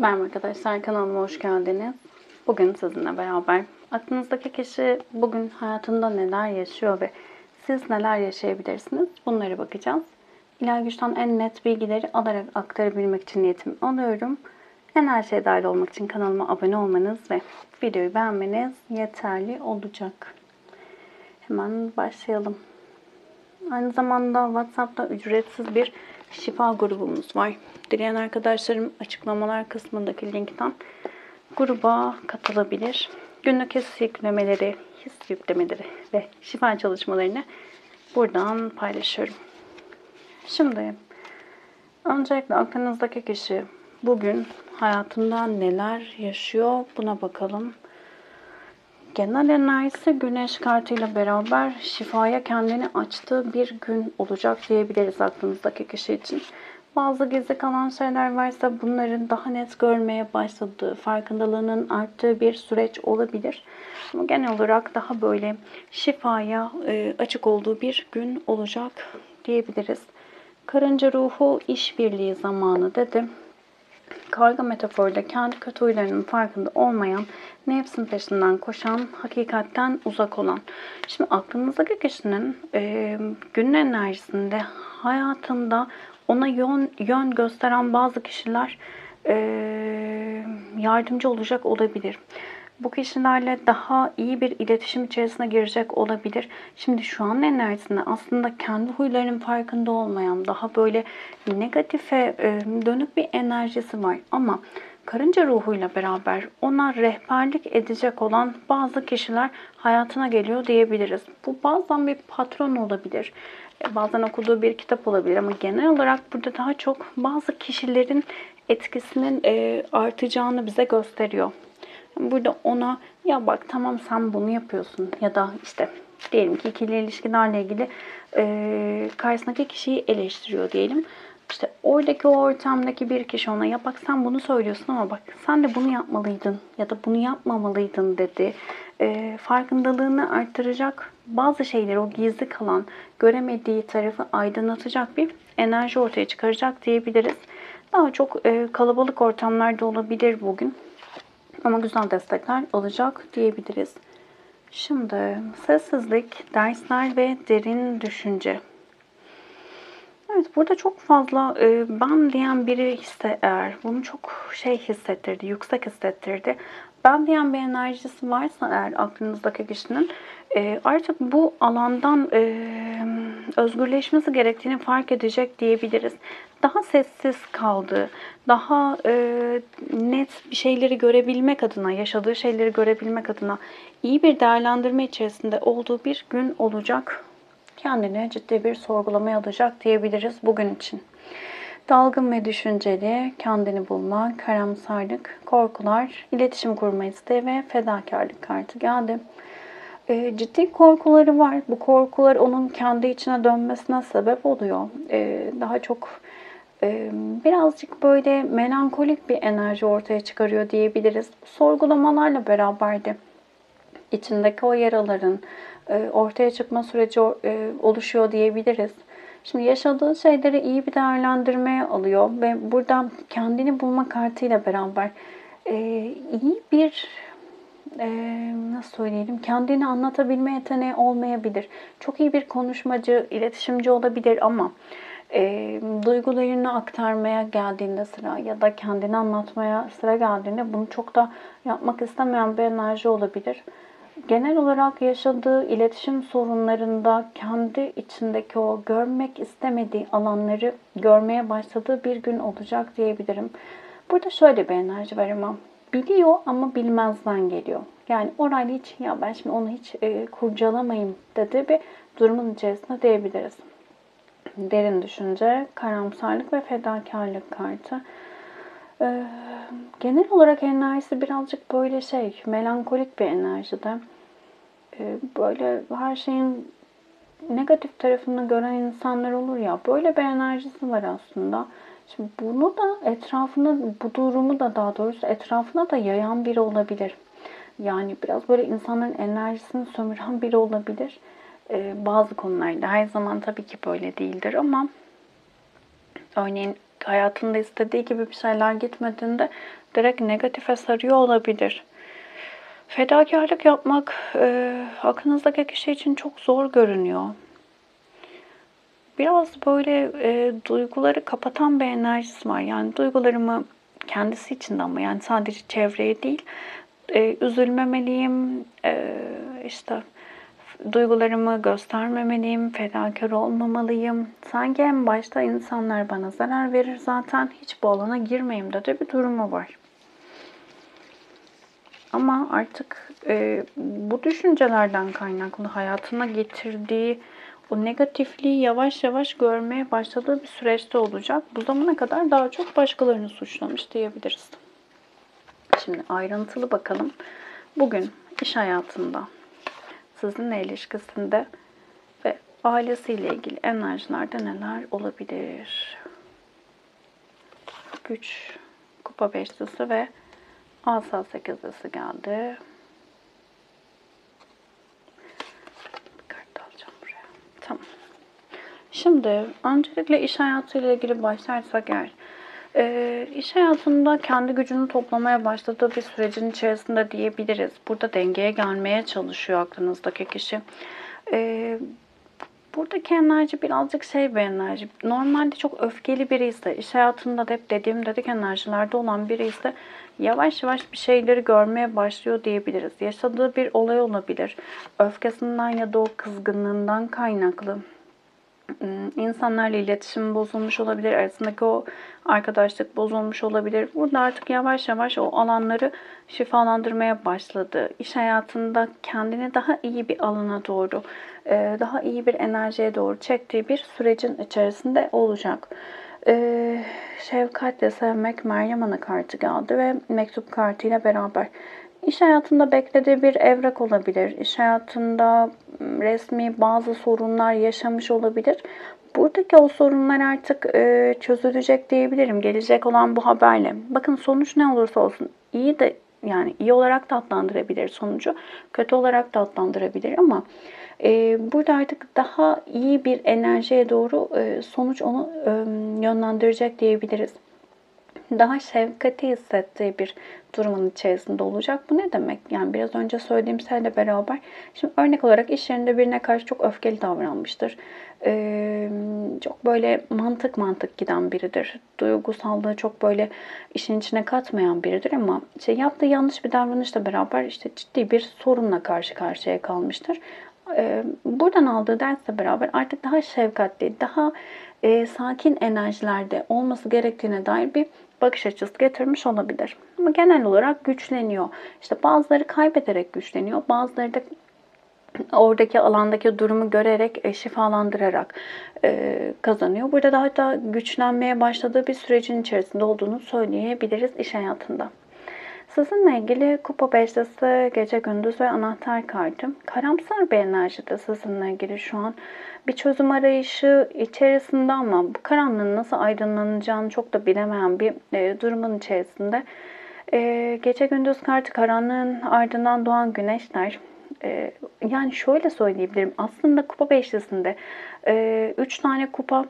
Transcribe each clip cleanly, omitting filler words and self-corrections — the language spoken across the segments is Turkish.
Merhaba arkadaşlar, kanalıma hoş geldiniz. Bugün sizinle beraber aklınızdaki kişi bugün hayatında neler yaşıyor ve siz neler yaşayabilirsiniz? Bunlara bakacağız. İlahi güçten en net bilgileri alarak aktarabilmek için niyetimi alıyorum. Her şeye dahil olmak için kanalıma abone olmanız ve videoyu beğenmeniz yeterli olacak. Hemen başlayalım. Aynı zamanda WhatsApp'ta ücretsiz bir şifa grubumuz var. Dileyen arkadaşlarım açıklamalar kısmındaki linkten gruba katılabilir. Günlük his yüklemeleri, his yüklemeleri ve şifa çalışmalarını buradan paylaşıyorum. Şimdi öncelikle aklınızdaki kişi bugün hayatında neler yaşıyor buna bakalım. Genel enerjisi Güneş kartıyla beraber şifaya kendini açtığı bir gün olacak diyebiliriz aklınızdaki kişi için. Bazı gizli kalan şeyler varsa bunların daha net görmeye başladığı, farkındalığının arttığı bir süreç olabilir. Ama genel olarak daha böyle şifaya açık olduğu bir gün olacak diyebiliriz. Karınca ruhu işbirliği zamanı dedim. Karga metaforuyla kendi kötü huylarının farkında olmayan, nefsin peşinden koşan, hakikatten uzak olan. Şimdi aklınızdaki kişinin günün enerjisinde, hayatında ona yön gösteren bazı kişiler yardımcı olacak olabilir. Bu kişilerle daha iyi bir iletişim içerisine girecek olabilir. Şimdi şu an enerjisinde aslında kendi huylarının farkında olmayan, daha böyle negatife dönük bir enerjisi var. Ama karınca ruhuyla beraber ona rehberlik edecek olan bazı kişiler hayatına geliyor diyebiliriz. Bu bazen bir patron olabilir. Bazen okuduğu bir kitap olabilir ama genel olarak burada daha çok bazı kişilerin etkisinin artacağını bize gösteriyor. Burada ona ya bak tamam sen bunu yapıyorsun ya da işte diyelim ki ikili ilişkilerle ilgili karşısındaki kişiyi eleştiriyor diyelim. İşte oradaki o ortamdaki bir kişi ona ya bak sen bunu söylüyorsun ama bak sen de bunu yapmalıydın ya da bunu yapmamalıydın dedi. Farkındalığını arttıracak bazı şeyleri o gizli kalan göremediği tarafı aydınlatacak bir enerji ortaya çıkaracak diyebiliriz. Daha çok kalabalık ortamlarda olabilir bugün. Ama güzel destekler alacak diyebiliriz. Şimdi sessizlik, dersler ve derin düşünce. Evet, burada çok fazla ben diyen biri ise eğer bunu çok hissettirdi, yüksek hissettirdi. Ben diyen bir enerjisi varsa eğer aklınızdaki kişinin artık bu alandan özgürleşmesi gerektiğini fark edecek diyebiliriz. Daha sessiz kaldığı, daha net bir şeyleri görebilmek adına, yaşadığı şeyleri görebilmek adına iyi bir değerlendirme içerisinde olduğu bir gün olacak. Kendini ciddi bir sorgulamaya alacak diyebiliriz bugün için. Dalgın ve düşünceli, kendini bulma, karamsarlık, korkular, iletişim kurma isteği ve fedakarlık kartı geldi. Ciddi korkuları var. Bu korkular onun kendi içine dönmesine sebep oluyor. Daha çok birazcık böyle melankolik bir enerji ortaya çıkarıyor diyebiliriz. Sorgulamalarla beraber de içindeki o yaraların ortaya çıkma süreci oluşuyor diyebiliriz. Şimdi yaşadığı şeyleri iyi bir değerlendirmeye alıyor ve buradan kendini bulma kartıyla beraber iyi bir nasıl söyleyelim, kendini anlatabilme yeteneği olmayabilir. Çok iyi bir konuşmacı, iletişimci olabilir ama duygularını aktarmaya geldiğinde sıra ya da kendini anlatmaya sıra geldiğinde bunu çok da yapmak istemeyen bir enerji olabilir. Genel olarak yaşadığı iletişim sorunlarında kendi içindeki o görmek istemediği alanları görmeye başladığı bir gün olacak diyebilirim. Burada şöyle bir enerji var ama biliyor ama bilmezden geliyor. Yani orayla hiç ya ben şimdi onu hiç kurcalamayayım dediği bir durumun içerisinde diyebiliriz. Derin düşünce, karamsarlık ve fedakarlık kartı. Genel olarak enerjisi birazcık böyle melankolik bir enerjide. Böyle her şeyin negatif tarafını gören insanlar olur ya, böyle bir enerjisi var aslında. Şimdi bunu da etrafına, bu durumu da daha doğrusu etrafına da yayan biri olabilir. Yani biraz böyle insanların enerjisini sömüren biri olabilir. Bazı konularda her zaman tabii ki böyle değildir ama örneğin hayatında istediği gibi bir şeyler gitmediğinde direkt negatife sarıyor olabilir. Fedakarlık yapmak aklınızdaki kişi için çok zor görünüyor. Biraz böyle duyguları kapatan bir enerjisi var. Yani duygularımı kendisi için de ama yani sadece çevreye değil, üzülmemeliyim, işte duygularımı göstermemeliyim, fedakar olmamalıyım. Sanki en başta insanlar bana zarar verir zaten hiç bu alana girmeyeyim dedi bir durumu var. Ama artık bu düşüncelerden kaynaklı hayatına getirdiği o negatifliği yavaş yavaş görmeye başladığı bir süreçte olacak. Bu zamana kadar daha çok başkalarını suçlamış diyebiliriz. Şimdi ayrıntılı bakalım. Bugün iş hayatında, sizinle ilişkisinde ve ailesiyle ilgili enerjilerde neler olabilir? Güç, kupa beşlisi ve asa sekizlisi geldi. Bir kart alacağım buraya. Tamam. Şimdi öncelikle iş hayatıyla ilgili başlarsak eğer, iş hayatında kendi gücünü toplamaya başladığı bir sürecin içerisinde diyebiliriz. Burada dengeye gelmeye çalışıyor aklınızdaki kişi. Buradaki enerji birazcık bir enerji. Normalde çok öfkeli biri ise, iş hayatında da hep dediğim dedik enerjilerde olan biri ise yavaş yavaş bir şeyleri görmeye başlıyor diyebiliriz. Yaşadığı bir olay olabilir. Öfkesinden ya da o kızgınlığından kaynaklı. İnsanlarla iletişim bozulmuş olabilir. Arasındaki o arkadaşlık bozulmuş olabilir. Burada artık yavaş yavaş o alanları şifalandırmaya başladı. İş hayatında kendini daha iyi bir alana doğru, daha iyi bir enerjiye doğru çektiği bir sürecin içerisinde olacak. Şefkatle sevmek Meryem Ana kartı geldi ve mektup kartıyla beraber. İş hayatında beklediği bir evrak olabilir. İş hayatında resmi bazı sorunlar yaşamış olabilir. Buradaki o sorunlar artık çözülecek diyebilirim. Gelecek olan bu haberle. Bakın sonuç ne olursa olsun iyi de yani iyi olarak da adlandırabilir sonucu. Kötü olarak da adlandırabilir ama burada artık daha iyi bir enerjiye doğru sonuç onu yönlendirecek diyebiliriz. Daha şefkati hissettiği bir durumun içerisinde olacak. Bu ne demek? Yani biraz önce söylediğim şeyle beraber. Şimdi örnek olarak iş yerinde birine karşı çok öfkeli davranmıştır. Çok böyle mantık giden biridir. Duygusallığı çok böyle işin içine katmayan biridir ama işte yaptığı yanlış bir davranışla beraber işte ciddi bir sorunla karşı karşıya kalmıştır. Buradan aldığı dersle beraber artık daha şefkatli, daha sakin enerjilerde olması gerektiğine dair bir bakış açısı getirmiş olabilir. Ama genel olarak güçleniyor. İşte bazıları kaybederek güçleniyor, bazıları da oradaki alandaki durumu görerek, şifalandırarak kazanıyor. Burada daha da güçlenmeye başladığı bir sürecin içerisinde olduğunu söyleyebiliriz iş hayatında. Sizinle ilgili kupa beşlisi, gece gündüz ve anahtar kartı. Karamsar bir enerjide sizinle ilgili şu an. Bir çözüm arayışı içerisinde ama bu karanlığın nasıl aydınlanacağını çok da bilemeyen bir durumun içerisinde. Gece gündüz kartı karanlığın ardından doğan güneşler. Yani şöyle söyleyebilirim. Aslında kupa beşlisinde 3 tane kupa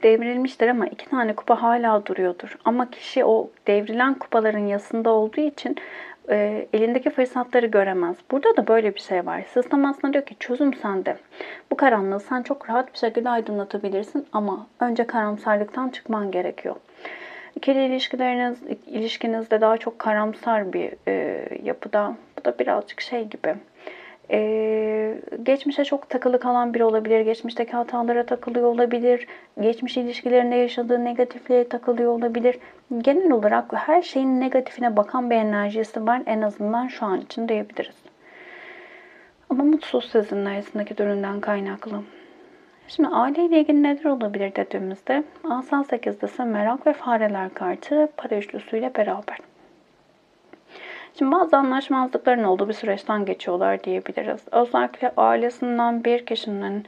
devrilmiştir ama 2 tane kupa hala duruyordur. Ama kişi o devrilen kupaların yasında olduğu için elindeki fırsatları göremez. Burada da böyle bir şey var. Sistem aslında diyor ki çözüm sende. Bu karanlığı sen çok rahat bir şekilde aydınlatabilirsin ama önce karamsarlıktan çıkman gerekiyor. İkili ilişkinizde daha çok karamsar bir yapıda. Bu da birazcık gibi. Geçmişe çok takılı kalan biri olabilir. Geçmişteki hatalara takılıyor olabilir. Geçmiş ilişkilerinde yaşadığı negatifliğe takılıyor olabilir. Genel olarak her şeyin negatifine bakan bir enerjisi var. En azından şu an için diyebiliriz. Ama mutsuz sizinle arasındaki durumdan kaynaklı. Şimdi aileyle ilgili neler olabilir dediğimizde asa sekizlisi merak ve fareler kartı para üçlüsüyle beraber. Şimdi bazı anlaşmazlıkların olduğu bir süreçten geçiyorlar diyebiliriz. Özellikle ailesinden bir kişinin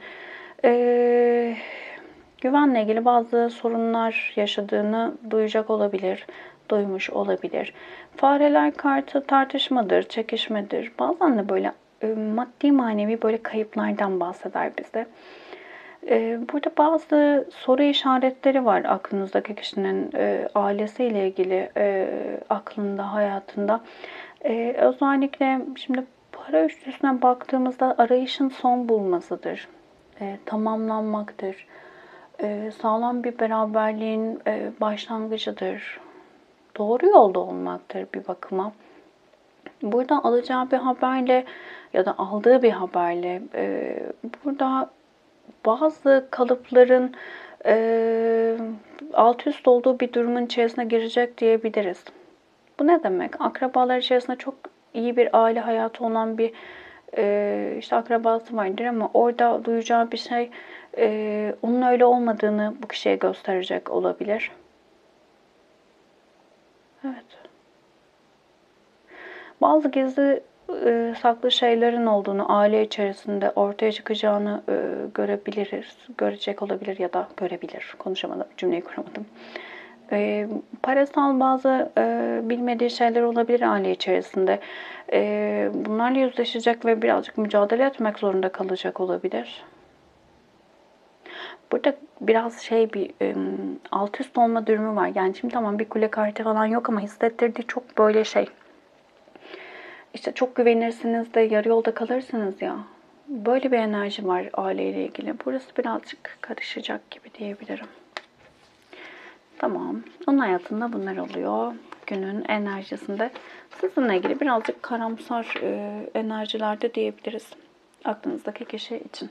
güvenle ilgili bazı sorunlar yaşadığını duyacak olabilir, duymuş olabilir. Fareler kartı tartışmadır, çekişmedir. Bazen de böyle maddi manevi böyle kayıplardan bahseder bize. Burada bazı soru işaretleri var aklınızdaki kişinin ailesiyle ilgili aklında, hayatında. Özellikle şimdi para üçlüsüne baktığımızda arayışın son bulmasıdır, tamamlanmaktır, sağlam bir beraberliğin başlangıcıdır, doğru yolda olmaktır bir bakıma. Burada alacağı bir haberle ya da aldığı bir haberle burada bazı kalıpların alt üst olduğu bir durumun içerisine girecek diyebiliriz. Bu ne demek? Akrabalar içerisinde çok iyi bir aile hayatı olan bir işte akrabası vardır ama orada duyacağı bir şey onun öyle olmadığını bu kişiye gösterecek olabilir. Evet. Bazı gizli saklı şeylerin olduğunu, aile içerisinde ortaya çıkacağını görebiliriz. Görecek olabilir ya da görebilir. Konuşamadım, cümleyi kuramadım. Parasal bazı bilmediği şeyler olabilir aile içerisinde. Bunlarla yüzleşecek ve birazcık mücadele etmek zorunda kalacak olabilir. Burada biraz bir alt üst olma durumu var. Yani şimdi tamam bir kule kartı falan yok ama hissettirdiği çok böyle İşte çok güvenirsiniz de yarı yolda kalırsınız ya. Böyle bir enerji var aileyle ilgili. Burası birazcık karışacak gibi diyebilirim. Tamam. Onun hayatında bunlar oluyor. Günün enerjisinde sizinle ilgili birazcık karamsar enerjilerde diyebiliriz. Aklınızdaki kişi için.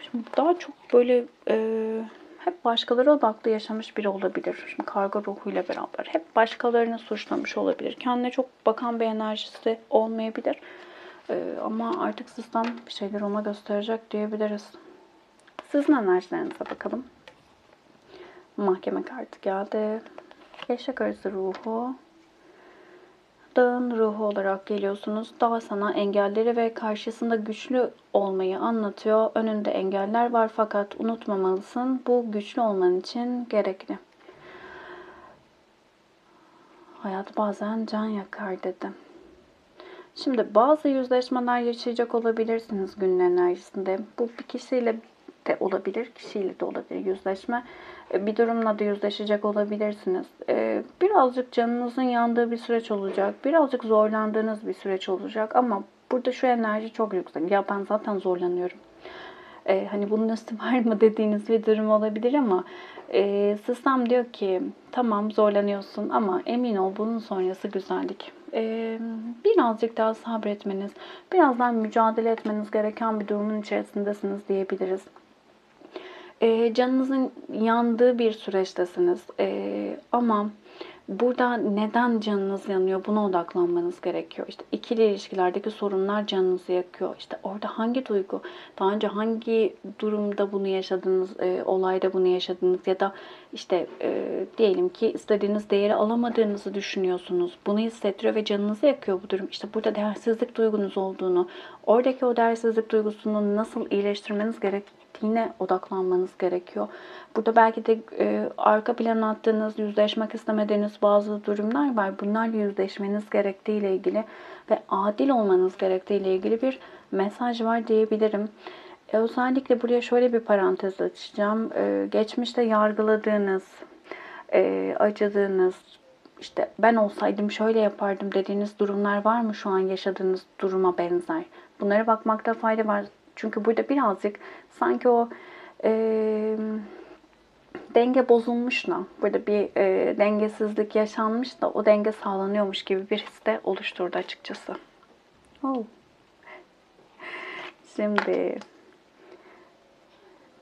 Şimdi daha çok böyle hep başkaları odaklı yaşamış biri olabilir. Şimdi karga ruhuyla beraber hep başkalarını suçlamış olabilir. Kendine çok bakan bir enerjisi olmayabilir. Ama artık sistem bir şeyler ona gösterecek diyebiliriz. Sizin enerjilerinize bakalım. Mahkeme kartı geldi. Eşek arısı ruhu. Dağın ruhu olarak geliyorsunuz. Dağ sana engelleri ve karşısında güçlü olmayı anlatıyor. Önünde engeller var fakat unutmamalısın. Bu güçlü olman için gerekli. Hayat bazen can yakar dedi. Şimdi bazı yüzleşmeler yaşayacak olabilirsiniz günün enerjisinde. Bu bir kişiyle de olabilir, kişiyle de olabilir yüzleşme. Bir durumla da yüzleşecek olabilirsiniz. Birazcık canınızın yandığı bir süreç olacak. Birazcık zorlandığınız bir süreç olacak. Ama burada şu enerji çok yüksek. Ya ben zaten zorlanıyorum. Hani bunun üstü var mı dediğiniz bir durum olabilir ama sistem diyor ki tamam zorlanıyorsun ama emin ol bunun sonrası güzellik. Birazcık daha sabretmeniz, birazdan mücadele etmeniz gereken bir durumun içerisindesiniz diyebiliriz. Canınızın yandığı bir süreçtesiniz. Ama burada neden canınız yanıyor buna odaklanmanız gerekiyor. İşte ikili ilişkilerdeki sorunlar canınızı yakıyor. İşte orada hangi duygu, daha önce hangi durumda bunu yaşadınız, olayda bunu yaşadınız ya da işte diyelim ki istediğiniz değeri alamadığınızı düşünüyorsunuz. Bunu hissettiriyor ve canınızı yakıyor bu durum. İşte burada değersizlik duygunuz olduğunu, oradaki o değersizlik duygusunu nasıl iyileştirmeniz gerektiğine odaklanmanız gerekiyor. Burada belki de arka plana attığınız, yüzleşmek istemediğiniz bazı durumlar var. Bunlarla yüzleşmeniz gerektiğiyle ilgili ve adil olmanız gerektiğiyle ilgili bir mesaj var diyebilirim. Özellikle buraya şöyle bir parantez açacağım. Geçmişte yargıladığınız, acıdığınız, işte ben olsaydım şöyle yapardım dediğiniz durumlar var mı şu an yaşadığınız duruma benzer? Bunlara bakmakta fayda var. Çünkü burada birazcık sanki o denge bozulmuş da, burada bir dengesizlik yaşanmış da o denge sağlanıyormuş gibi bir his de oluşturdu açıkçası. Oh. Şimdi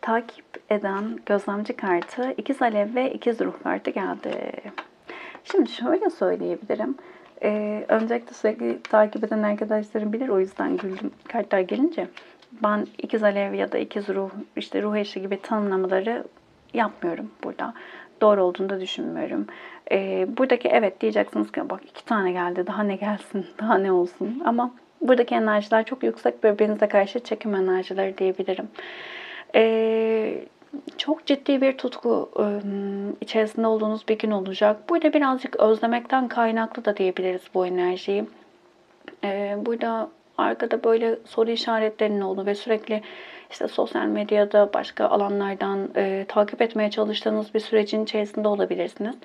takip eden gözlemci kartı, ikiz alev ve ikiz ruh kartı geldi. Şimdi şöyle söyleyebilirim. Öncelikle sürekli takip eden arkadaşlarım bilir, o yüzden güldüm kartlar gelince. Ben ikiz alev ya da ikiz ruh, işte ruh eşi gibi tanımlamaları yapmıyorum burada. Doğru olduğunu da düşünmüyorum. Buradaki evet diyeceksiniz ki bak 2 tane geldi, daha ne gelsin, daha ne olsun. Ama buradaki enerjiler çok yüksek, birbirinize karşı çekim enerjileri diyebilirim. Çok ciddi bir tutku içerisinde olduğunuz bir gün olacak. Burada birazcık özlemekten kaynaklı da diyebiliriz bu enerjiyi. Burada arkada böyle soru işaretlerinin olduğu ve sürekli işte sosyal medyada başka alanlardan takip etmeye çalıştığınız bir sürecin içerisinde olabilirsiniz.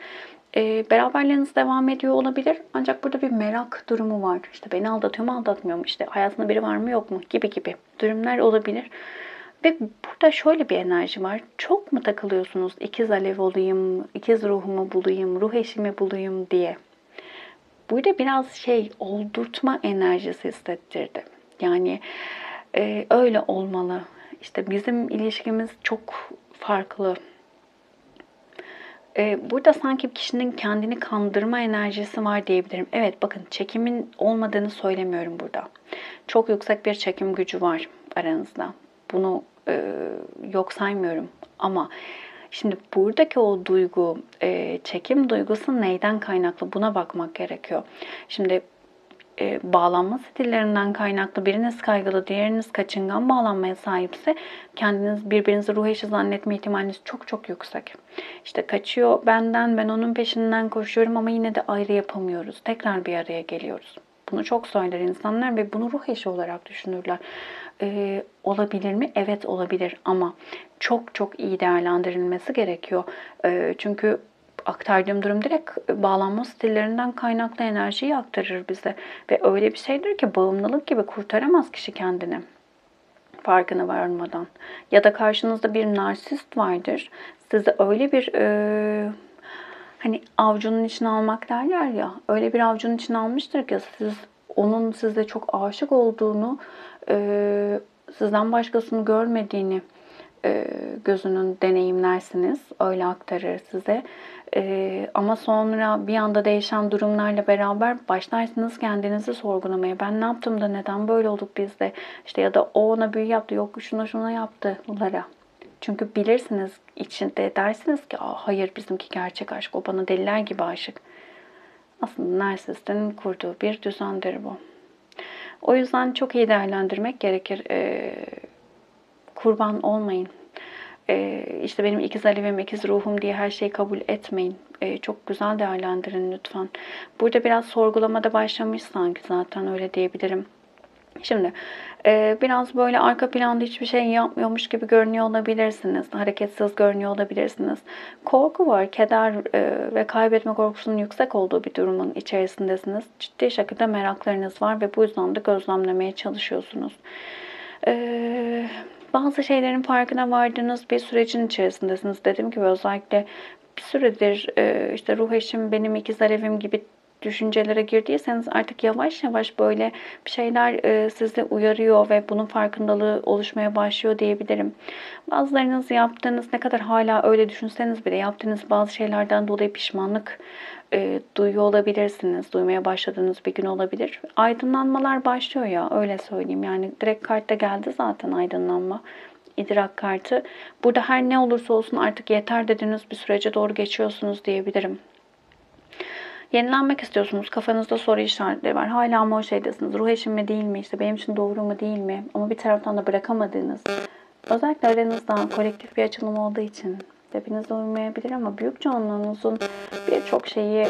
Beraberliğiniz devam ediyor olabilir. Ancak burada bir merak durumu var. İşte beni aldatıyor mu, aldatmıyor mu? İşte hayatında biri var mı, yok mu? Gibi gibi durumlar olabilir. Ve burada şöyle bir enerji var. Çok mu takılıyorsunuz? İkiz alev olayım, ikiz ruhumu bulayım, ruh eşimi bulayım diye. Burada biraz oldurtma enerjisi hissettirdi. Yani öyle olmalı. İşte bizim ilişkimiz çok farklı. Burada sanki kişinin kendini kandırma enerjisi var diyebilirim. Evet, bakın, çekimin olmadığını söylemiyorum burada. Çok yüksek bir çekim gücü var aranızda. Bunu yok saymıyorum. Ama şimdi buradaki o duygu, çekim duygusu neyden kaynaklı? Buna bakmak gerekiyor. Şimdi bağlanma stillerinden kaynaklı biriniz kaygılı, diğeriniz kaçıngan bağlanmaya sahipse kendiniz birbirinizi ruh eşi zannetme ihtimaliniz çok çok yüksek. İşte kaçıyor benden, ben onun peşinden koşuyorum ama yine de ayrı yapamıyoruz. Tekrar bir araya geliyoruz. Bunu çok söyler insanlar ve bunu ruh eşi olarak düşünürler. Olabilir mi? Evet, olabilir ama çok çok iyi değerlendirilmesi gerekiyor. Çünkü aktardığım durum direkt bağlanma stillerinden kaynaklı enerjiyi aktarır bize. Ve öyle bir şeydir ki bağımlılık gibi kurtaramaz kişi kendini farkına varmadan. Ya da karşınızda bir narsist vardır. Sizi öyle bir hani avcunun içine almak derler ya, öyle bir avcunun içine almıştır ki siz onun size çok aşık olduğunu, sizden başkasını görmediğini gözünün deneyimlersiniz. Öyle aktarır size. Ama sonra bir anda değişen durumlarla beraber başlarsınız kendinizi sorgulamaya. Ben ne yaptım da neden böyle olduk biz de? İşte ya da o ona büyü yaptı, yok şuna şuna yaptılara. Çünkü bilirsiniz içinde, dersiniz ki hayır, bizimki gerçek aşk, o bana deliler gibi aşık. Aslında narsistin kurduğu bir düzendir bu. O yüzden çok iyi değerlendirmek gerekir. Kurban olmayın. İşte benim ikiz alevim, ikiz ruhum diye her şeyi kabul etmeyin. Çok güzel değerlendirin lütfen. Burada biraz sorgulamada başlamış sanki, zaten öyle diyebilirim. Şimdi biraz böyle arka planda hiçbir şey yapmıyormuş gibi görünüyor olabilirsiniz. Hareketsiz görünüyor olabilirsiniz. Korku var, keder ve kaybetme korkusunun yüksek olduğu bir durumun içerisindesiniz. Ciddi şekilde meraklarınız var ve bu yüzden de gözlemlemeye çalışıyorsunuz. Bazı şeylerin farkına vardığınız bir sürecin içerisindesiniz. Dediğim gibi özellikle bir süredir işte ruh eşim, benim ikiz alevim gibi düşüncelere girdiyseniz artık yavaş yavaş böyle bir şeyler sizi uyarıyor ve bunun farkındalığı oluşmaya başlıyor diyebilirim. Bazılarınız yaptığınız, ne kadar hala öyle düşünseniz bile yaptığınız bazı şeylerden dolayı pişmanlık duyuyor olabilirsiniz. Duymaya başladığınız bir gün olabilir. Aydınlanmalar başlıyor ya, öyle söyleyeyim. Yani direkt kartta geldi zaten aydınlanma. İdrak kartı. Burada her ne olursa olsun artık yeter dediğiniz bir sürece doğru geçiyorsunuz diyebilirim. Yenilenmek istiyorsunuz. Kafanızda soru işaretleri var. Hala mı o şeydesiniz? Ruh eşim mi değil mi? İşte benim için doğru mu değil mi? Ama bir taraftan da bırakamadığınız. Özellikle aranızda kolektif bir açılım olduğu için hepinize uymayabilir ama büyük çoğunluğunuzun birçok şeyi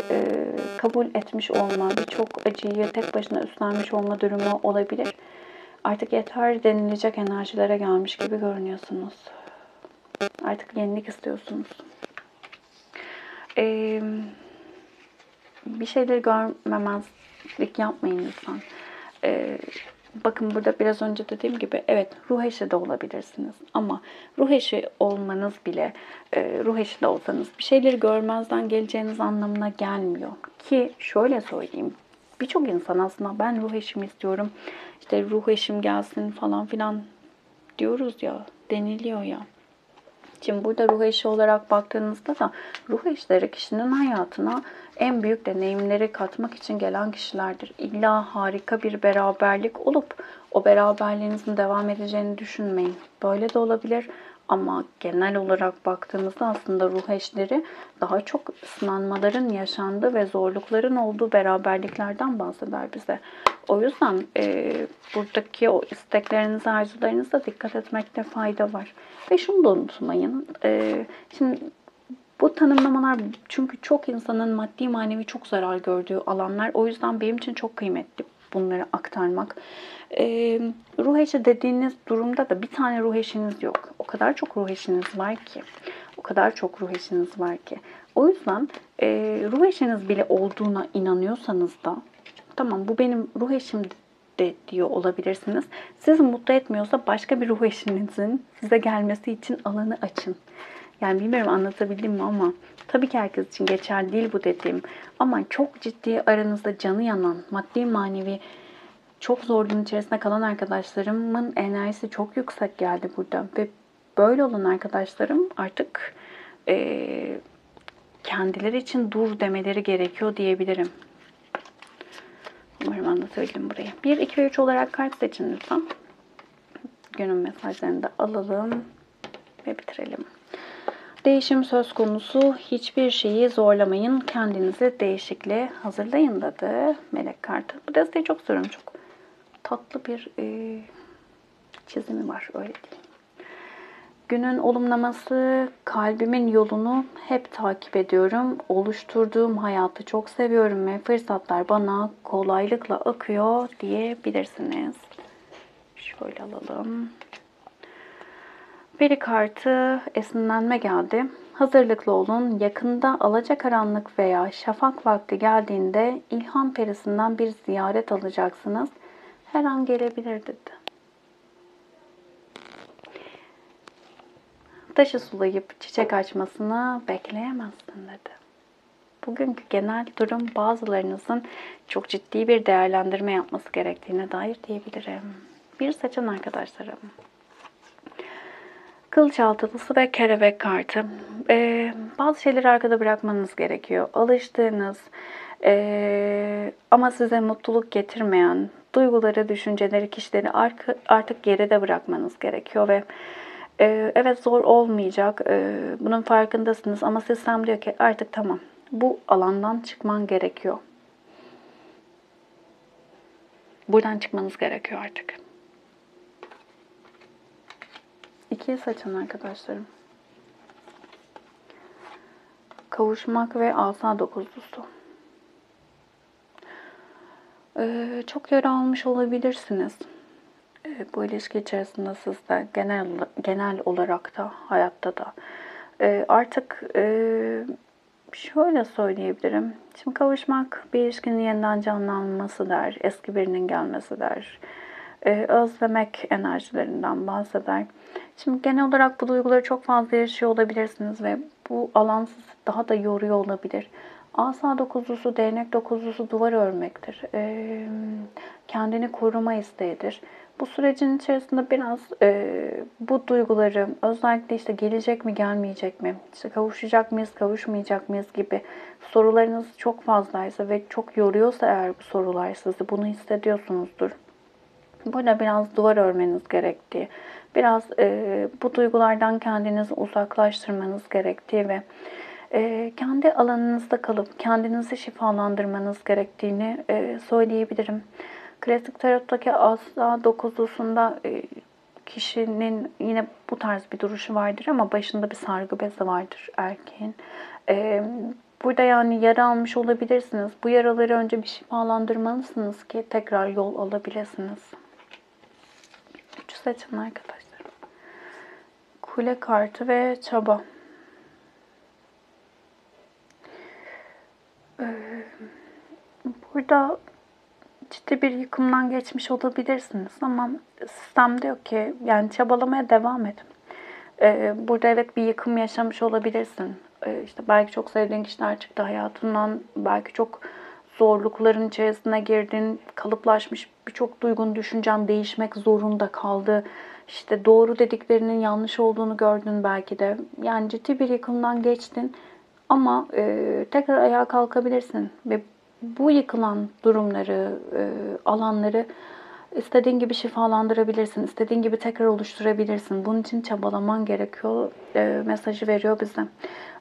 kabul etmiş olma, birçok acıyı tek başına üstlenmiş olma durumu olabilir. Artık yeter denilecek enerjilere gelmiş gibi görünüyorsunuz. Artık yenilik istiyorsunuz. Bir şeyleri görmemezlik yapmayın lütfen. Bakın, burada biraz önce dediğim gibi evet, ruh eşi de olabilirsiniz. Ama ruh eşi olmanız bile, ruh eşi de olsanız bir şeyleri görmezden geleceğiniz anlamına gelmiyor. Ki şöyle söyleyeyim, birçok insan aslında ben ruh eşimi istiyorum, işte ruh eşim gelsin falan filan diyoruz ya, deniliyor ya. Şimdi burada ruh eşi olarak baktığınızda da ruh eşleri kişinin hayatına en büyük deneyimleri katmak için gelen kişilerdir. İlla harika bir beraberlik olup o beraberliğinizin devam edeceğini düşünmeyin. Böyle de olabilir ama genel olarak baktığımızda aslında ruh eşleri daha çok sınanmaların yaşandığı ve zorlukların olduğu beraberliklerden bahseder bize. O yüzden buradaki o isteklerinize, arzularınıza dikkat etmekte fayda var. Ve şunu da unutmayın. Şimdi bu tanımlamalar, çünkü çok insanın maddi manevi çok zarar gördüğü alanlar. O yüzden benim için çok kıymetli. bunları aktarmak. Ruh eşi dediğiniz durumda da bir tane ruh eşiniz yok. O kadar çok ruh eşiniz var ki. O kadar çok ruh eşiniz var ki. O yüzden ruh eşiniz bile olduğuna inanıyorsanız da tamam bu benim ruh eşim de diyor olabilirsiniz. Sizi mutlu etmiyorsa başka bir ruh eşinizin size gelmesi için alanı açın. Yani bilmiyorum anlatabildim mi ama tabii ki herkes için geçerli değil bu dediğim. Ama çok ciddi aranızda canı yanan, maddi manevi çok zorluğun içerisinde kalan arkadaşlarımın enerjisi çok yüksek geldi burada. Ve böyle olan arkadaşlarım artık kendileri için dur demeleri gerekiyor diyebilirim. Umarım anlatabildim burayı. 1, 2 ve 3 olarak kart seçin lütfen. Günün mesajlarını da alalım ve bitirelim. Değişim söz konusu. Hiçbir şeyi zorlamayın. Kendinizi değişikliğe hazırlayın dedi melek kartı. Bu desteği çok seviyorum. Çok tatlı bir çizimi var. Öyle değil. Günün olumlaması, kalbimin yolunu hep takip ediyorum. Oluşturduğum hayatı çok seviyorum ve fırsatlar bana kolaylıkla akıyor diyebilirsiniz. Şöyle alalım. Peri kartı esinlenme geldi. Hazırlıklı olun. Yakında alacakaranlık veya şafak vakti geldiğinde ilham perisinden bir ziyaret alacaksınız. Her an gelebilir dedi. Taşı sulayıp çiçek açmasını bekleyemezsin dedi. Bugünkü genel durum bazılarınızın çok ciddi bir değerlendirme yapması gerektiğine dair diyebilirim. Bir seçen arkadaşlarım. Kılıç altılısı ve kelebek kartı. Bazı şeyleri arkada bırakmanız gerekiyor. Alıştığınız ama size mutluluk getirmeyen duyguları, düşünceleri, kişileri artık geride bırakmanız gerekiyor ve evet zor olmayacak. Bunun farkındasınız ama sistem diyor ki artık tamam. Bu alandan çıkman gerekiyor. Buradan çıkmanız gerekiyor artık. 2'yi seçen arkadaşlarım. Kavuşmak ve asa dokuzlusu. Çok yara almış olabilirsiniz. Bu ilişki içerisinde siz de genel olarak da hayatta da. Artık şöyle söyleyebilirim. Şimdi kavuşmak bir ilişkinin yeniden canlanması der. Eski birinin gelmesi der. Özlemek enerjilerinden bahseder. Şimdi genel olarak bu duyguları çok fazla yaşıyor olabilirsiniz ve bu alan sizi daha da yoruyor olabilir. Asa dokuzlusu, değnek dokuzlusu duvar örmektir. Kendini koruma isteğidir. Bu sürecin içerisinde biraz bu duyguları özellikle işte gelecek mi gelmeyecek mi, işte kavuşacak mıyız kavuşmayacak mıyız gibi sorularınız çok fazlaysa ve çok yoruyorsa eğer bu sorular sizi bunu hissediyorsunuzdur. Burada biraz duvar örmeniz gerektiği, biraz bu duygulardan kendinizi uzaklaştırmanız gerektiği ve kendi alanınızda kalıp kendinizi şifalandırmanız gerektiğini söyleyebilirim. Klasik tarottaki asa dokuzlusunda kişinin yine bu tarz bir duruşu vardır ama başında bir sargı bezi vardır erkeğin. Burada yani yara almış olabilirsiniz. Bu yaraları önce bir şifalandırmalısınız ki tekrar yol alabilirsiniz. 3 seçin arkadaşlar. Kule kartı ve çaba. Burada ciddi bir yıkımdan geçmiş olabilirsiniz ama sistem diyor ki yani çabalamaya devam edin. Burada evet bir yıkım yaşamış olabilirsin. İşte belki çok sevdiğin kişiler çıktı hayatından, belki çok zorlukların içerisine girdin, kalıplaşmış birçok duygun, düşüncen değişmek zorunda kaldı. İşte doğru dediklerinin yanlış olduğunu gördün belki de. Yani ciddi bir yıkımdan geçtin ama tekrar ayağa kalkabilirsin ve bu yıkılan durumları, alanları istediğin gibi şifalandırabilirsin, istediğin gibi tekrar oluşturabilirsin. Bunun için çabalaman gerekiyor mesajı veriyor bize.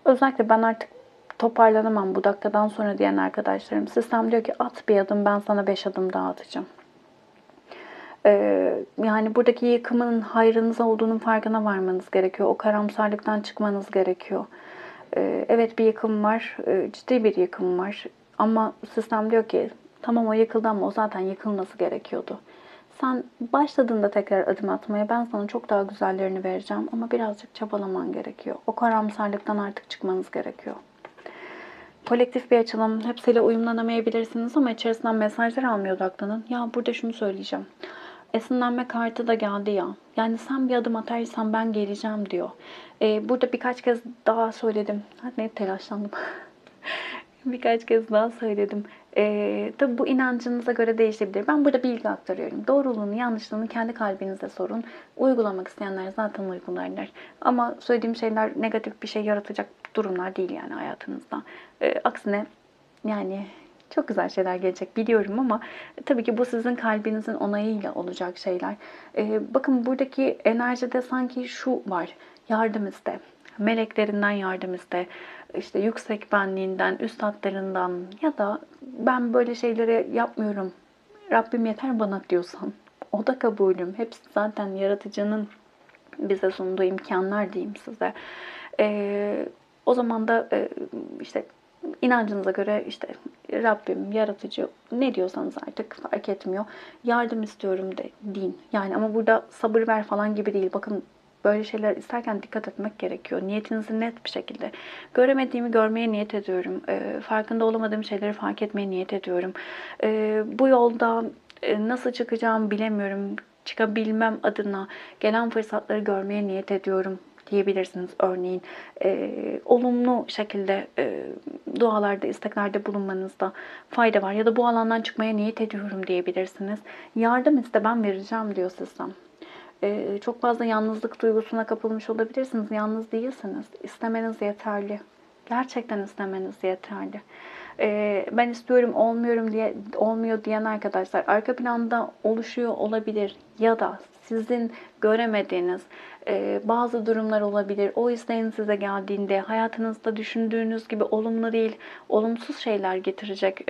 Özellikle ben artık toparlanamam bu dakikadan sonra diyen arkadaşlarım. Sistem diyor ki at bir adım, ben sana 5 adım daha atacağım. Yani buradaki yıkımın hayrınıza olduğunun farkına varmanız gerekiyor. O karamsarlıktan çıkmanız gerekiyor. Evet bir yıkım var, ciddi bir yıkım var. Ama sistem diyor ki Tamam o yıkıldı ama o zaten yıkılması gerekiyordu. Sen başladığında tekrar adım atmaya ben sana çok daha güzellerini vereceğim ama birazcık çabalaman gerekiyor. O karamsarlıktan artık çıkmanız gerekiyor. Kolektif bir açılım. Hepsiyle uyumlanamayabilirsiniz ama içerisinden mesajlar almaya odaklanın. Ya burada şunu söyleyeceğim. Esinlenme kartı da geldi ya. Yani sen bir adım atarsan ben geleceğim diyor. Burada birkaç kez daha söyledim. Ne telaşlandım. Birkaç kez daha söyledim. Tabii bu inancınıza göre değişebilir. Ben burada bilgi aktarıyorum. Doğruluğunu, yanlışlığını kendi kalbinize sorun. Uygulamak isteyenler zaten uygularlar. Ama söylediğim şeyler negatif bir şey yaratacak durumlar değil yani hayatınızda. Aksine yani çok güzel şeyler gelecek biliyorum ama tabii ki bu sizin kalbinizin onayıyla olacak şeyler. Bakın buradaki enerjide sanki şu var. Yardım iste. Meleklerinden yardım iste. İşte yüksek benliğinden, üstadlarından ya da ben böyle şeyleri yapmıyorum. Rabbim yeter bana diyorsan o da kabulüm. Hepsi zaten yaratıcının bize sunduğu imkanlar diyeyim size. O zaman da işte inancınıza göre işte Rabbim, yaratıcı ne diyorsanız artık fark etmiyor. Yardım istiyorum de deyin. Yani ama burada sabır ver falan gibi değil. Bakın böyle şeyler isterken dikkat etmek gerekiyor. Niyetinizi net bir şekilde. Göremediğimi görmeye niyet ediyorum. Farkında olamadığım şeyleri fark etmeye niyet ediyorum. Bu yolda nasıl çıkacağımı bilemiyorum. Çıkabilmem adına gelen fırsatları görmeye niyet ediyorum diyebilirsiniz örneğin. Olumlu şekilde dualarda, isteklerde bulunmanızda fayda var. Ya da bu alandan çıkmaya niyet ediyorum diyebilirsiniz. Yardım iste ben vereceğim diyor sizden. Çok fazla yalnızlık duygusuna kapılmış olabilirsiniz. Yalnız değilsiniz. İstemeniz yeterli. Gerçekten istemeniz yeterli. Ben istiyorum olmuyor diyen arkadaşlar arka planda oluşuyor olabilir ya da sizin göremediğiniz bazı durumlar olabilir. O isteğin size geldiğinde hayatınızda düşündüğünüz gibi olumlu değil, olumsuz şeyler getirecek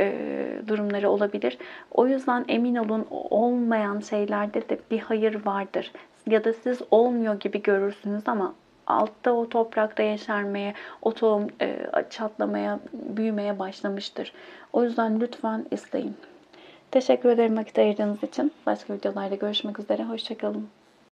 durumları olabilir. O yüzden emin olun olmayan şeylerde de bir hayır vardır. Ya da siz olmuyor gibi görürsünüz ama altta o toprakta yeşermeye, o tohum çatlamaya, büyümeye başlamıştır. O yüzden lütfen isteyin. Teşekkür ederim vakit ayırdığınız için. Başka videolarda görüşmek üzere. Hoşça kalın.